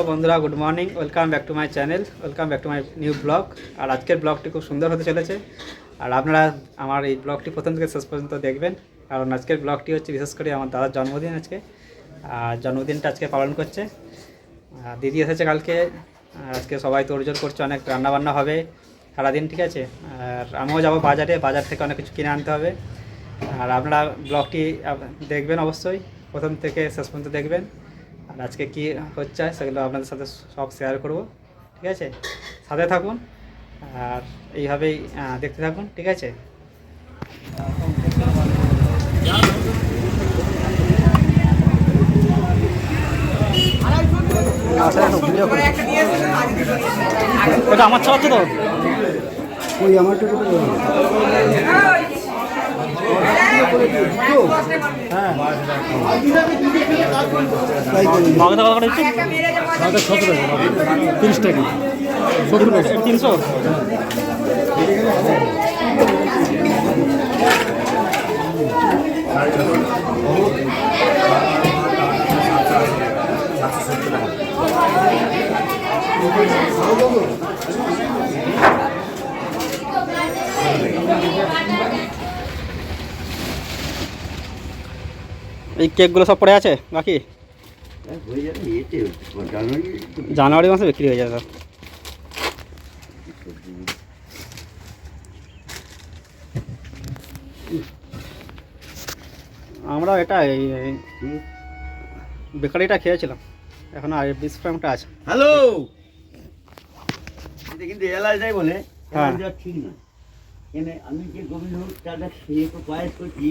বন্ধুরা, good morning. Welcome back to my channel, welcome back to my new blog. আর আজকের ব্লগটি খুব সুন্দর হতে চলেছে। আর আপনারা আমার এই ব্লগটি প্রথম থেকে শেষ পর্যন্ত দেখবেন, কারণ আজকের ব্লগটি হচ্ছে বিশেষ করে আমার দাদার জন্মদিন আজকে। আর জন্মদিনটা আজকে পালন করছে। দিদি এসেছে কালকে। আজকে সবাই তোড়জোড় করছে, অনেক রান্নাবান্না হবে সারাদিন, ঠিক আছে। আর আমিও যাবো বাজারে, বাজার থেকে অনেক কিছু কিনে আনতে হবে। আর আপনারা ব্লগটি দেখবেন, অবশ্যই প্রথম থেকে শেষ পর্যন্ত দেখবেন। আর আজকে কী হচ্ছে সেগুলো আপনাদের সাথে সব শেয়ার করব, ঠিক আছে। সাথে থাকুন আর এইভাবেই দেখতে থাকুন, ঠিক আছে। এটা আমার চালাচ্ছে তো ওই আমার এই কেকগুলো সব পড়ে আছে বাকি, জানুয়ারি মাসে বিক্রি হয়ে যাবে। আমরা এটা এই বেকারিটা খেয়েছিলাম, এখন আর বিস্ফ্রামটা আছে। হ্যালো, এটা কিন্তু এলাচ দেয় বলে ঠিক না। আমি যে গোবিন্দভোগ চালটা খেয়ে তো পায়েস করছি,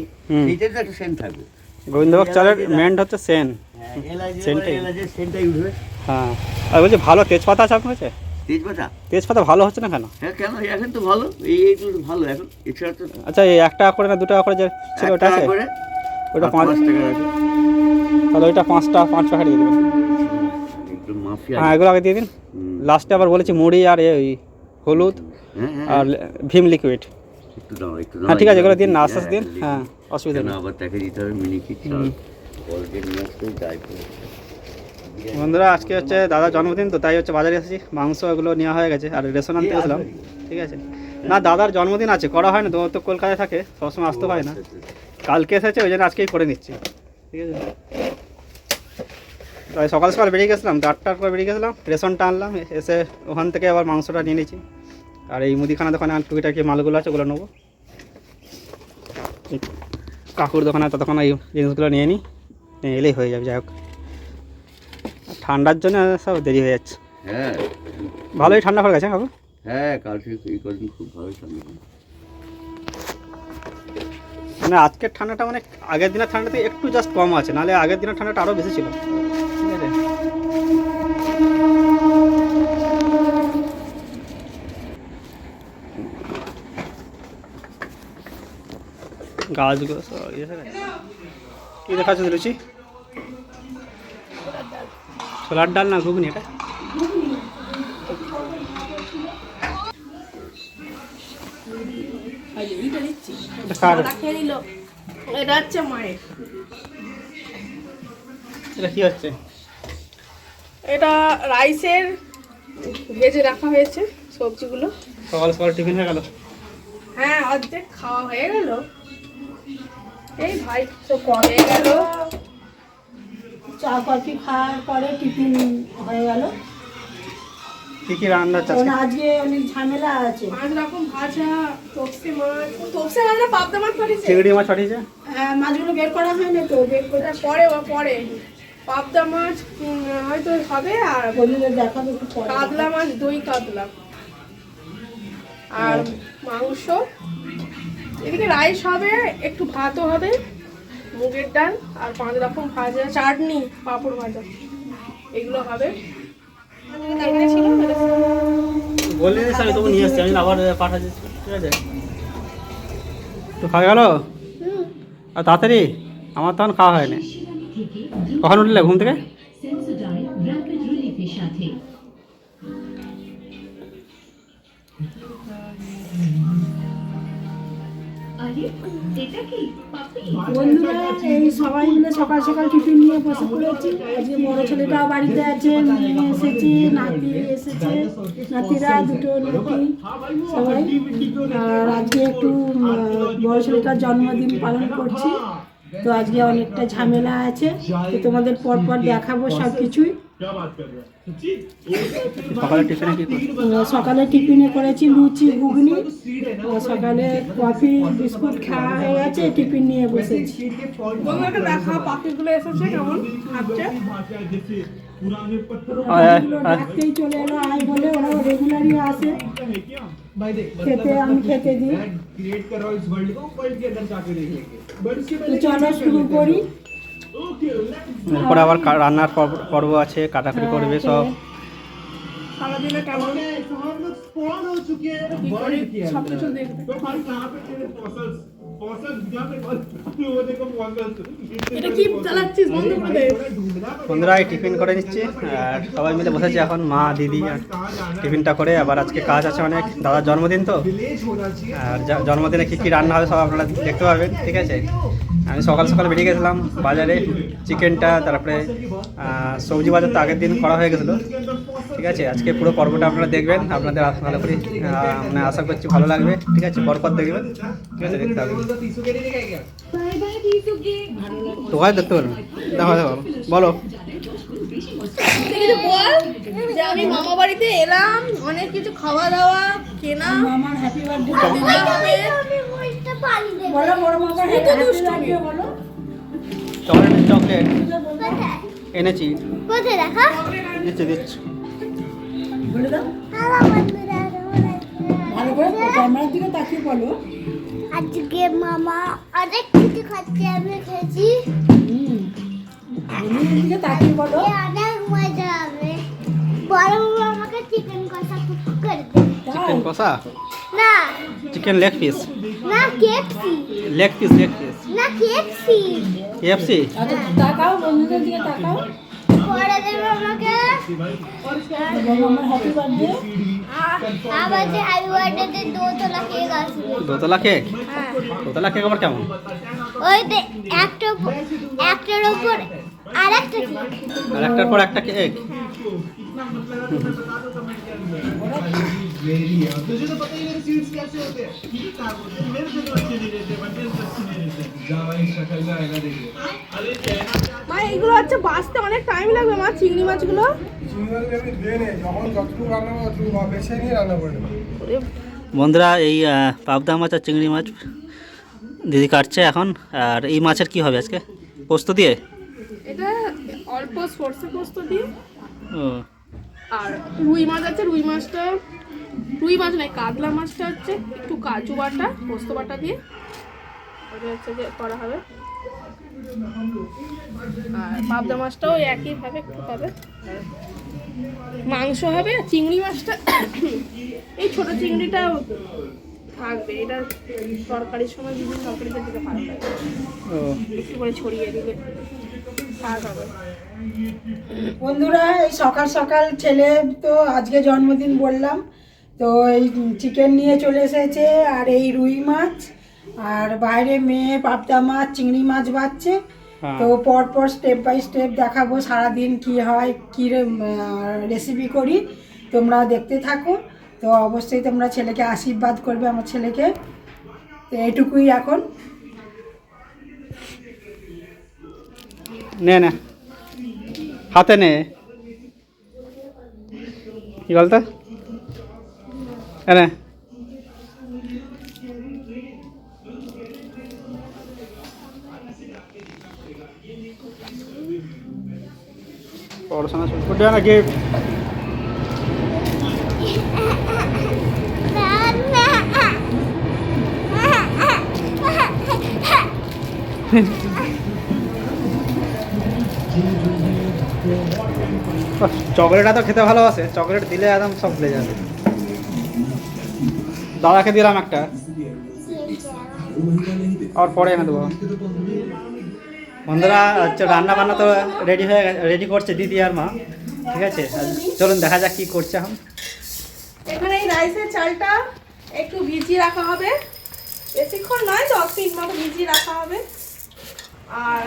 সেইটার তো একটা সেন্ট থাকবে। গোবিন্দভোগ চালের মেন্ট হচ্ছে সেন, সেন্টটাই উঠবে। হ্যাঁ, আর বলছি ভালো তেজপাতা আছে আপনার কাছে? তেজপাতা ভালো হচ্ছে না কেন? হ্যাঁ, কেন এখন তো ভালো, এইগুলো ভালো এখন, এছাড়া তো। আচ্ছা, এই 1 টাকা করে না 2 টাকা করে যে ছিল ওটা আছে? ওটা 5 টাকা আছে, তাহলে ওইটা 5 টাকা দিয়ে দেবেন। হ্যাঁ, এগুলো আগে দিয়ে দিন। লাস্টে আবার বলেছি মুড়ি আর ওই হলুদ আর ভীম লিকুইড। হ্যাঁ ঠিক আছে, এগুলো দিন না, আস্তে আস্তে দিন। হ্যাঁ, অসুবিধা নেই। আবার দেখে দিতে হবে মিনিকিট বন্ধুরা, আজকে হচ্ছে দাদার জন্মদিন, তো তাই হচ্ছে বাজারে এসেছি। মাংস এগুলো নেওয়া হয়ে গেছে, আর রেশন আনতে গেছিলাম, ঠিক আছে। না, দাদার জন্মদিন আছে, করা হয় না তো, তো কলকাতায় থাকে, সবসময় আসতে হয় না। কালকে এসেছে, ওই জন্য আজকেই করে নিচ্ছি, ঠিক আছে। তাই সকাল সকাল বেরিয়ে গেছিলাম, 8টার পর বেরিয়ে গেছিলাম, রেশনটা আনলাম, এসে ওখান থেকে আবার মাংসটা নিয়ে নিচ্ছি। আর এই মুদিখানা দোকানে টুকিটাকি মালগুলো আছে, ওগুলো নেবো। কাকুর দোকানে ততক্ষণ এই জিনিসগুলো নিয়ে নিই, এলেই হয়ে যাবে। যাই হোক, ঠান্ডার জন্য সব দেরি হয়ে যাচ্ছে। হ্যাঁ, ভালোই ঠান্ডা পড়ে গেছে কাকু। হ্যাঁ, কালকে খুব ভালোই ঠান্ডা। মানে আজকের ঠান্ডাটা মানে আগের দিনের ঠান্ডাতে একটু জাস্ট কম আছে, নাহলে আগের দিনের ঠান্ডাটা আরও বেশি ছিল, ঠিক আছে। গাছগুলো সব কী দেখাচ্ছে রুচি? ছোলার ডাল না ঘুগনি? এটা এটা কি হচ্ছে? এটা রাইসের ভেজে রাখা হয়েছে সবজিগুলো। সকাল সকাল টিফিন হয়ে গেল। হ্যাঁ, অর্ধেক খাওয়া হয়ে গেল। এই ভাই তো কমে গেল, চা কফি খাওয়ার পরে টিফিন হয়ে গেল। কি কি রান্না আছে আজকে? অনেক ঝামেলা আছে। 5 রকম ভাজা, তপসে মাছ, তপসে মাছ না পাবদা মাছ পাঠিয়েছে, চিংড়ি মাছ পাঠিয়েছে। হ্যাঁ, মাছগুলো বের করা হয় না তো, বের করে পরে পাবদা মাছ হয়তো হবে। আর বন্ধুদের দেখাবো একটু পরে। কাতলা মাছ, দই কাতলা আর মাংস। এদিকে রাইস হবে, একটু ভাতও হবে, মুগের ডাল আর 5 রকম ভাজা, চাটনি, পাঁপড় ভাজা, এগুলো হবে। বলে স্যার তবু নিয়ে আসছি, আমি আবার পাঠাচ্ছি, ঠিক আছে। তো খাওয়া গেল আর তাড়াতাড়ি? আমার তখন খাওয়া হয়নি। কখন উঠলে ঘুম থেকে? বন্ধুরা এই সবাই মিলে সকাল সকাল টিফিন নিয়ে বসে পড়েছি। আজকে বড় ছেলেটাও বাড়িতে আছে, মেয়ে এসেছে, নাতি এসেছে, নাতিরা দুটো নাতি সবাই। আর আজকে একটু বড় ছেলেটার জন্মদিন পালন করছি, তো আজকে অনেকটা ঝামেলা আছে, তো তোমাদের পরপর দেখাবো সব কিছুই। সকালে টিফিনে কি করছো? সকালে টিফিনে করেছি লুচি ঘুগনি, সকালে কফি বিস্কুট খাওয়া হয়ে গেছে, টিফিন নিয়ে বসেছি। বন্ধুদেরকে দেখা পাখিগুলো এসেছে কেমন খাচ্ছে। ডাকতেই চলে এলো আয় বলে, ওরা রেগুলারই আসে খেতে, আমি খেতে দিই। তো চলো শুরু করি। এরপরে আবার রান্নার পর্ব আছে, কাটাকুটি করবে সব। সারাদিনে কেমন কি করি সব কিছু দেখবে। এটা কি চালাচ্ছিস বন্ধ করে দে। বন্ধুরা এই টিফিন করে নিচ্ছে আর সবাই মিলে বসেছে এখন, মা দিদি আর টিফিনটা করে। আবার আজকে কাজ আছে অনেক, দাদার জন্মদিন তো, আর জন্মদিনে কী কী রান্না হবে সব আপনারা দেখতে পাবেন, ঠিক আছে। আমি সকাল সকাল বেরিয়ে গেছিলাম বাজারে, চিকেনটা তারপরে সবজি বাজার তো আগের দিন করা হয়ে গেছিলো, ঠিক আছে। আজকে পুরো পর্বটা আপনারা দেখবেন, আপনাদের ভালো করে মানে আশা করছি ভালো লাগবে, ঠিক আছে। পরপর দেখবেন, ঠিক আছে, দেখতে হবে। তোকাই দেখতে পারবেন, দেখো দেখো বলো। বল যে আমি মামা বাড়িতে এলাম, অনেক কিছু খাওয়া দাওয়া কেনা, মামার হ্যাপি বার্থডে হবে। বলো, বড় মামার হ্যাপি বার্থডে বলো। চকলেট চকলেট এনেছি, কোথায় দেখা দিচ্ছি দিচ্ছি। বলে দাও আমার বন্ধুরা ভালো করে ক্যামেরার দিকে তাকিয়ে বলো। আজকে মামা অনেক কিছু খাচ্ছে, আমি খেয়েছি। ক্যামেরার দিকে তাকিয়ে বলো। এ অনেক মজা হবে। বড় মামা আমাকে চিকেন কষা করে দেবে। চিকেন কষা, না চিকেন লেগ পিস, না KFC, leg piece leg piece, না কেএফসি। KFC। আচ্ছা তাকাও, বন্ধুদের দিকে তাকাও। করে দেবে আমাকে। বলো আমার হ্যাপি বার্থডে। আবার যে হ্যাপি বার্থডে দোতলা কেক আসবে। দোতলা কেক, হ্যাঁ, দোতলা কেক আবার কেমন? ওই যে একটার উপর আর একটা কেক। আর একটার পর একটা কেক। तुझे तो पता ही मेरे सीट्स कैसे होते हैं। मेरे से तो अच्छे नहीं रहते, बट अच्छे नहीं रहते। जा भाई शक्ल में आएगा देखिए। अरे कहना মা এগুলো হচ্ছে বাঁচতে অনেক টাইম লাগবে মা, চিংড়ি মাছগুলো। বন্ধুরা এই পাবদা মাছ আর চিংড়ি মাছ দিদি কাটছে এখন। আর এই মাছের কি হবে আজকে? পোস্ত দিয়ে? এটা অল্প সরষে পোস্ত দিয়ে। ও আর রুই মাছ আছে, রুই মাছটা, রুই মাছ নয় কাতলা মাছটা হচ্ছে একটু কাজু বাটা পোস্ত বাটা দিয়ে ওটা হচ্ছে যে করা হবে। আর পাবদা মাছটাও একইভাবে একটু হবে। মাংস হবে। চিংড়ি মাছটা এই ছোট চিংড়িটা থাকবে, এটা তরকারির সময় বিভিন্ন তরকারিতে দিতে ভালো লাগে, ও একটু করে ছড়িয়ে দিলে স্বাদ হবে। বন্ধুরা এই সকাল সকাল ছেলে তো আজকে জন্মদিন বললাম, তো এই চিকেন নিয়ে চলে এসেছে আর এই রুই মাছ, আর বাইরে মেয়ে পাবদা মাছ চিংড়ি মাছ বাচ্ছে। তো পরপর স্টেপ বাই স্টেপ দেখাবো সারাদিন কি হয়, কী রেসিপি করি, তোমরা দেখতে থাকো। তো অবশ্যই তোমরা ছেলেকে আশীর্বাদ করবে, আমার ছেলেকে। তো এইটুকুই এখন। নে না হাতে নে, কি বলতো এনে পড়াশোনা শুরু করবে না গিফট। চকলেটটা তো খেতে ভালোবাসে, চকলেট দিলে একদম সব ভুলে যাবে। দাদাকে দিলাম একটা, আর পরে এনে দেবো। বন্ধুরা হচ্ছে রান্না বান্না তো রেডি হয়ে গেছে, রেডি করছে দিদি আর মা, ঠিক আছে। চলুন দেখা যাক কি করছে এখন। এখানে এই রাইসের চালটা একটু ভিজিয়ে রাখা হবে বেশিক্ষণ নয়, 10 মিনিট মতো ভিজিয়ে রাখা হবে। আর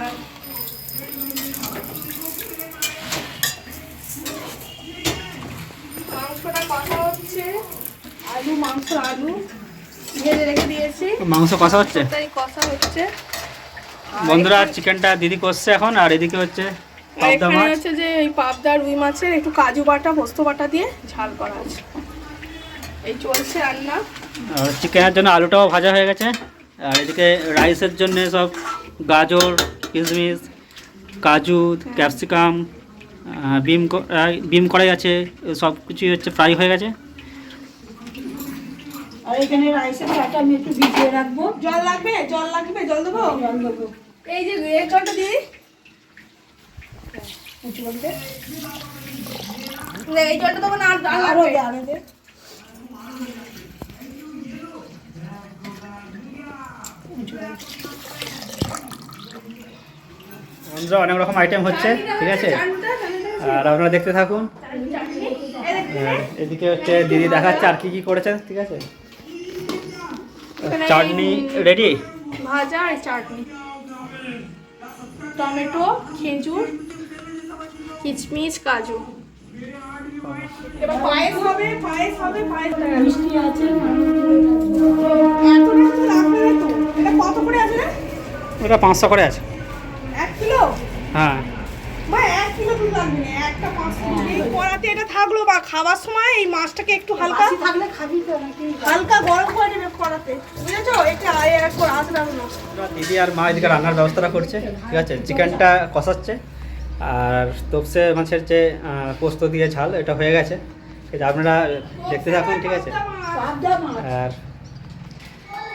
মাংসটা কষা হচ্ছে, আলু ভেজে রেখে দিয়েছি, মাংস কষা হচ্ছে তাই কষা হচ্ছে। বন্ধুরা। চিকেনটা দিদি কষছে এখন, আর এদিকে হচ্ছে আর পাবদা এখানে মাছ। হচ্ছে যে এই পাবদা রুই মাছের একটু কাজু বাটা পোস্ত বাটা দিয়ে ঝাল করা আছে। এই চলছে রান্না। আর চিকেনের জন্য আলুটাও ভাজা হয়ে গেছে। আর এদিকে রাইসের জন্য সব গাজর, কিশমিশ, কাজু, ক্যাপসিকাম, বিম কড়াই আছে, সব কিছুই হচ্ছে ফ্রাই হয়ে গেছে। আর এখানে রাইসের চাটা আমি একটু ভিজিয়ে রাখবো। জল লাগবে, জল দেবো। জল দেবো। এই যে এই জলটা দিই, উঁচু বলতে এই জলটা দেবো না, আর আরো লাগবে? দে, আরো দে। বন্ধুরা অনেক রকম আইটেম হচ্ছে, ঠিক আছে, আর আপনারা দেখতে থাকুন। আর এদিকে হচ্ছে দিদি দেখাচ্ছে আর কি কি করেছে, ঠিক আছে। চাটনি রেডি। ভাজা আর চাটনি, টমেটো, খেজুর, কিশমিশ, কাজু। এবার পায়েস হবে। মিষ্টি আছে, এতটা তো লাগবে না তো। এটা কত করে আছে রে? ওটা 500 করে আছে। 1 কিলো? হ্যাঁ, বা 1 কিলো দুধ লাগবে না, একটা 500। এই কড়াতে এটা থাকলো, বা খাবার সময় এই মাছটাকে একটু হালকা বাসি থাকলে খাবি তো নাকি? হালকা গরম করে নেবে কড়াতে, বুঝেছো? এটা এক করে আসবে না। দিদি আর মা এদিকে রান্নার ব্যবস্থাটা করছে, ঠিক আছে। চিকেনটা কষাচ্ছে, আর তপসে মাছের যে পোস্ত দিয়ে ঝাল, এটা হয়ে গেছে, ঠিক আছে। আপনারা দেখতে থাকুন, ঠিক আছে। পাবদা মাছ। আর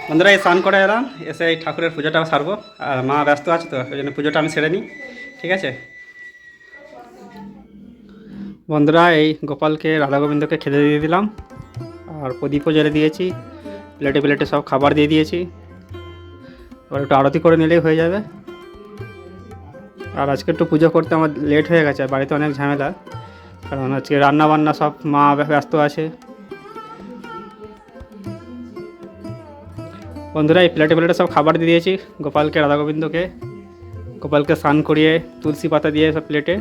বন্ধুরা এই স্নান করে এলাম, এসে এই ঠাকুরের পুজোটা সারবো। আর মা ব্যস্ত আছে তো, ওই জন্য পুজোটা আমি সেরে নিই, ঠিক আছে। বন্ধুরা এই গোপালকে, রাধা গোবিন্দকে খেতে দিয়ে দিলাম, আর প্রদীপও জ্বেলে দিয়েছি, প্লেটে প্লেটে সব খাবার দিয়ে দিয়েছি। এবার একটু আরতি করে নিলেই হয়ে যাবে। আর আজকে একটু পুজো করতে আমার লেট হয়ে গেছে, বাড়িতে অনেক ঝামেলা, কারণ আজকে রান্না বান্না সব মা ব্যস্ত আছে। বন্ধুরা এই প্লেটে প্লেটে সব খাবার দিয়ে দিয়েছি গোপালকে, রাধা গোবিন্দকে। গোপালকে স্নান করিয়ে তুলসী পাতা দিয়ে সব প্লেটে।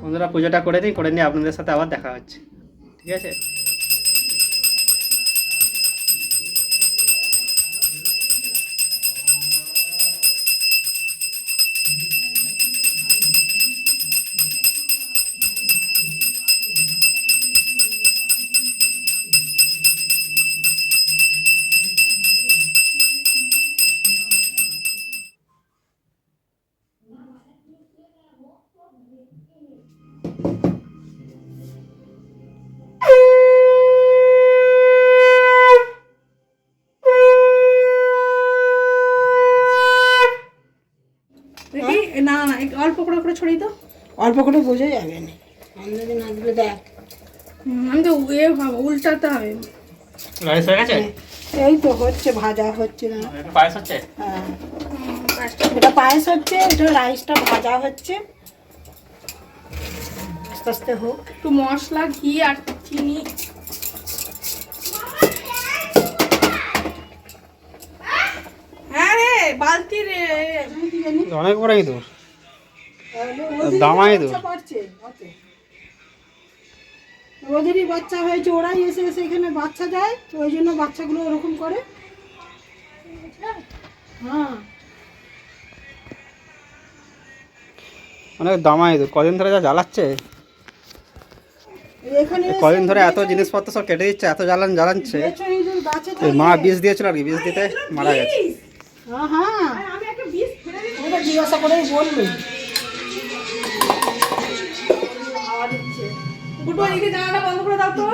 বন্ধুরা পুজোটা করে নিয়ে আপনাদের সাথে আবার দেখা হচ্ছে, ঠিক আছে। দেখি, না একটু অল্প করে ছড়িয়ে দাও। অল্প করে বোঝা যাবে না, আন্দাজে না দিলে দেখ। আমি তো উল্টাতে হবে। রাইস হয়ে গেছে, এই তো হচ্ছে, ভাজা হচ্ছে না। একটু পায়েস হচ্ছে। হ্যাঁ, এটা পায়েস হচ্ছে, এটা রাইসটা ভাজা হচ্ছে। আস্তে আস্তে হোক। একটু মশলা, ঘি আর চিনি। হ্যাঁ রে, বালতি রে। অনেক বড় ইঁদুর, দামাই ইঁদুর। ওদেরই বাচ্চা হয়েছে, ওরাই এসে এসে এখানে বাচ্চা দেয়, তো ওই জন্য বাচ্চাগুলো ওরকম করে। হ্যাঁ, অনেক দামাই ইঁদুর, কদিন ধরে যা জ্বালাচ্ছে। এখানে কদিন ধরে এত জিনিসপত্র সব কেটে দিচ্ছে, এত জ্বালাচ্ছে। গাছে ওই মা বিষ দিয়েছিল আর কি, বিষ দিতে মারা গেছে। হ্যাঁ হ্যাঁ, আমি একটা বিষ ফেলে দিই। ওটা জিজ্ঞাসা করেই বলবে। ফুটো, এদিকে জানালা বন্ধ করে দাও তো।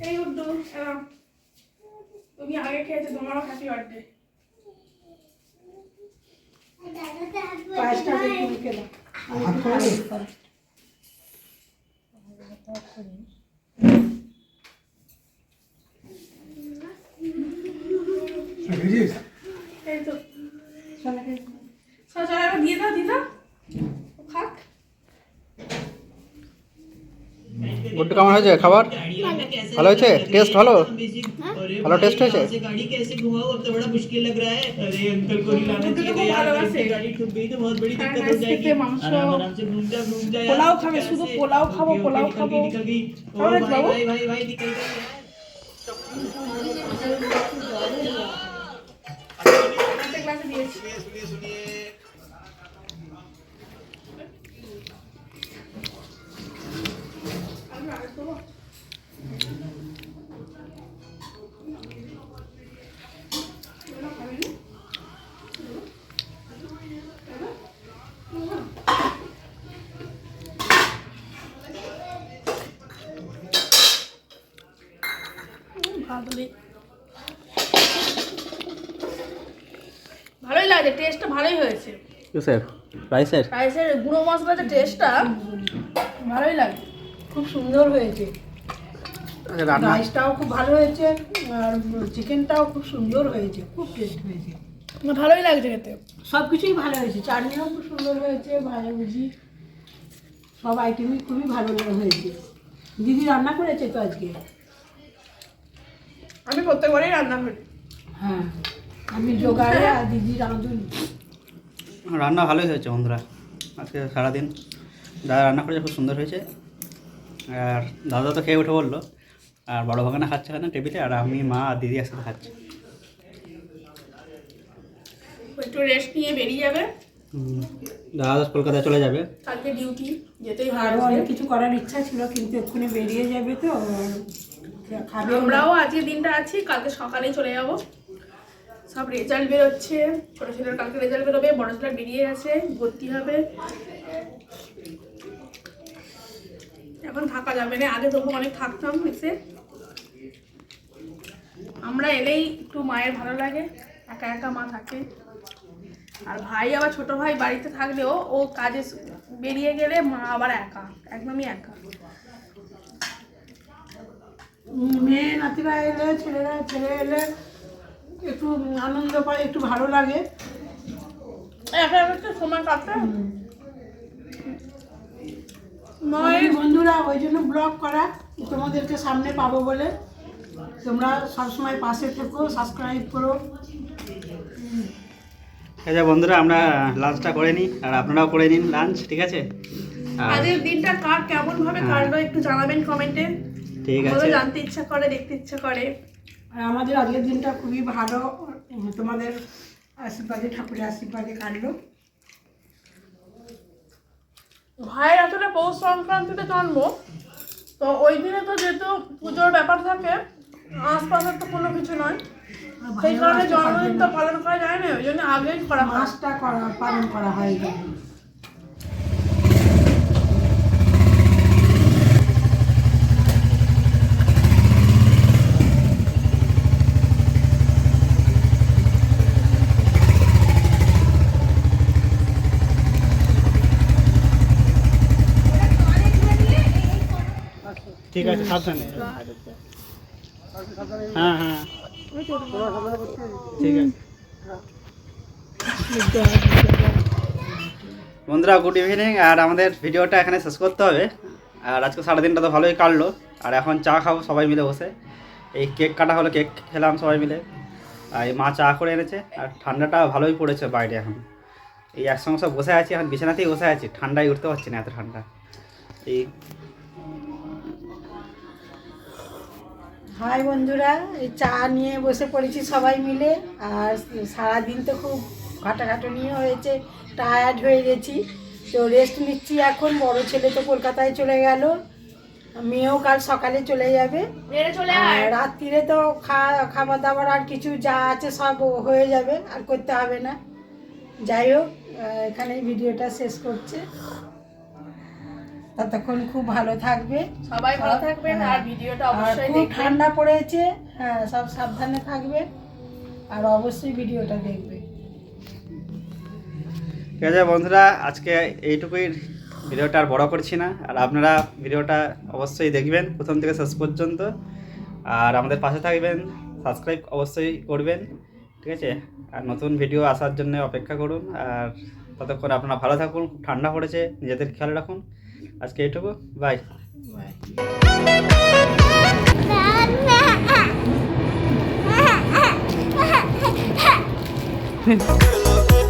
এই গুড্ডু তুমি আগে খেয়েছো, তোমারও হ্যাপি বার্থডে। পায়েসটা একটু মুখে দাও, আমি একটু খাই পরে। এই তো চল এবার দিয়ে দাও, দিয়ে দাও খাক। গুড্ডু কেমন হয়েছে খাবার? ভালো হয়েছে? টেস্ট ভালো? ভালো টেস্ট হয়েছে? गाड़ी कैसे घुमाओ, अब तो बड़ा मुश्किल लग रहा है। अरे अंकल को हिलाना चाहिए था यार, अगर गाड़ी ठुक गई तो बहुत बड़ी दिक्कत हो जाएगी। मांस आराम से घूम जा यार। পোলাও খাবে, শুধু পোলাও খাবো, পোলাও খাবো। निकल गई। ओ और भाई बाबू? भाई भाई भाई निकल गई यार। একটা গ্লাসে দিয়েছি। আমি আর দেবো? ভালোই লাগে, টেস্টটা ভালোই হয়েছে। কিসের? রাইসের? রাইসের গুঁড়ো মশলার যে টেস্টটা ভালোই লাগে। খুব সুন্দর হয়েছে, আচ্ছা রান্না রাইসটাও খুব ভালো হয়েছে আর চিকেনটাও খুব সুন্দর হয়েছে, খুব টেস্ট হয়েছে। ভালোই লাগছে খেতে। সব কিছুই ভালো হয়েছে, চাটনিও খুব সুন্দর হয়েছে, ভাজাভুজি সব আইটেমই খুবই ভালো হয়েছে। দিদি রান্না করেছে তো আজকে? আমি প্রত্যেকবারই রান্না করি। হ্যাঁ, আমি জোগাড়ে আর দিদি রাঁধুনি। রান্না ভালোই হয়েছে বন্ধুরা, আজকে সারাদিন দাদা রান্না করেছে, খুব সুন্দর হয়েছে। আর দাদা তো খেয়ে উঠে বললো, আর বড় ভাগনা খাচ্ছে এখানে টেবিলে, আর আমি মা আর দিদি একসাথে খাচ্ছি। একটু রেস্ট নিয়ে বেরিয়ে যাবে, দাদা কলকাতায় চলে যাবে। কালকে ডিউটি যেতেই হবে। আরও অনেক কিছু করার ইচ্ছা ছিল কিন্তু এক্ষুনি বেরিয়ে যাবে তো খাবে। আমরাও আজকে দিনটা আছি, কালকে সকালেই চলে যাব। সব রেজাল্ট বেরোচ্ছে, ছোটো ছেলের কালকে রেজাল্ট বেরোবে, বড় ছেলের বেরিয়ে গেছে, ভর্তি হবে। এখন থাকা যাবে না, আগে তবু অনেক থাকতাম এসে। আমরা এলেই একটু মায়ের ভালো লাগে, একা একা মা থাকে। আর ভাই আবার ছোট ভাই বাড়িতে থাকলেও ও কাজে বেরিয়ে গেলে মা আবার একা, একদমই একা। মেয়ে নাতিরা এলে, ছেলে এলে একটু আনন্দ পায়, একটু ভালো লাগে। একা একা একটু সময় কাটতে মায়ের বন্ধুরা ওই জন্য ব্লগ করা, তোমাদেরকে সামনে পাবো বলে। তোমরা সবসময় পাশে থেকো, সাবস্ক্রাইব করো। আচ্ছা বন্ধুরা, আমরা লাঞ্চটা করে নিই, আর আপনারাও করে নিন লাঞ্চ, ঠিক আছে? আর আজকের দিনটা কার কেমন ভাবে কাটলো একটু জানাবেন কমেন্টে। ঠিক আছে, আমাদের জানতে ইচ্ছা করে, দেখতে ইচ্ছা করে। আর আমাদের আজকের দিনটা খুবই ভালো, তোমাদের আশীর্বাদে, ঠাকুরের আশীর্বাদে কাটলো। ভাইয়ের আসলে পৌষ সংক্রান্তিতে জন্ম, তো ওই দিনে তো যেহেতু পুজোর ব্যাপার থাকে, আশপাশের তো কোনো কিছু নয়, সেই কারণে জন্মদিন তো পালন করা যায় না, ওই জন্য আগেই করা হয়। মাসটা পালন করা হয় এই জন্য। ঠিক আছে, সাবধানে। হ্যাঁ হ্যাঁ ঠিক আছে। বন্ধুরা গুড ইভিনিং, আর আমাদের ভিডিওটা এখানে শেষ করতে হবে। আর আজকে সারাদিনটা তো ভালোই কাটলো, আর এখন চা খাবো সবাই মিলে বসে। এই কেক কাটা হলো, কেক খেলাম সবাই মিলে। আর এই মা চা করে এনেছে, আর ঠান্ডাটা ভালোই পড়েছে বাইরে। এখন এই একসঙ্গে সব বসে আছি, এখন বিছানাতেই বসে আছি, ঠান্ডায় উঠতে পারছি না, এত ঠান্ডা। এই হাই বন্ধুরা, এই চা নিয়ে বসে পড়েছি সবাই মিলে। আর সারাদিন তো খুব খাটাখাটুনি হয়েছে, টায়ার্ড হয়ে গেছি, তো রেস্ট নিচ্ছি এখন। বড় ছেলে তো কলকাতায় চলে গেল, মেয়েও কাল সকালে চলে যাবে। আর রাত্রিরে তো খাবার দাবার আর কিছু যা আছে সব হয়ে যাবে, আর করতে হবে না। যাই হোক, এখানে ভিডিওটা শেষ করছে। ততক্ষণ খুব ভালো থাকবে, সবাই ভালো থাকবেন আর ভিডিওটা আর অবশ্যই খুব দেখবেন। ঠান্ডা পড়েছে, হ্যাঁ সব সাবধানে থাকবে আর অবশ্যই ভিডিওটা দেখবে। ঠিক আছে বন্ধুরা, আজকে এইটুকুই, ভিডিওটা আর বড় করছি না। আর আপনারা ভিডিওটা অবশ্যই দেখবেন প্রথম থেকে শেষ পর্যন্ত, আর আমাদের পাশে থাকবেন, সাবস্ক্রাইব অবশ্যই করবেন, ঠিক আছে। আর নতুন ভিডিও আসার জন্য অপেক্ষা করুন। আর ততক্ষণ আপনারা ভালো থাকুন, খুব ঠান্ডা পড়েছে, নিজেদের খেয়াল রাখুন। আজকে এইটুকু, বাই। Bye.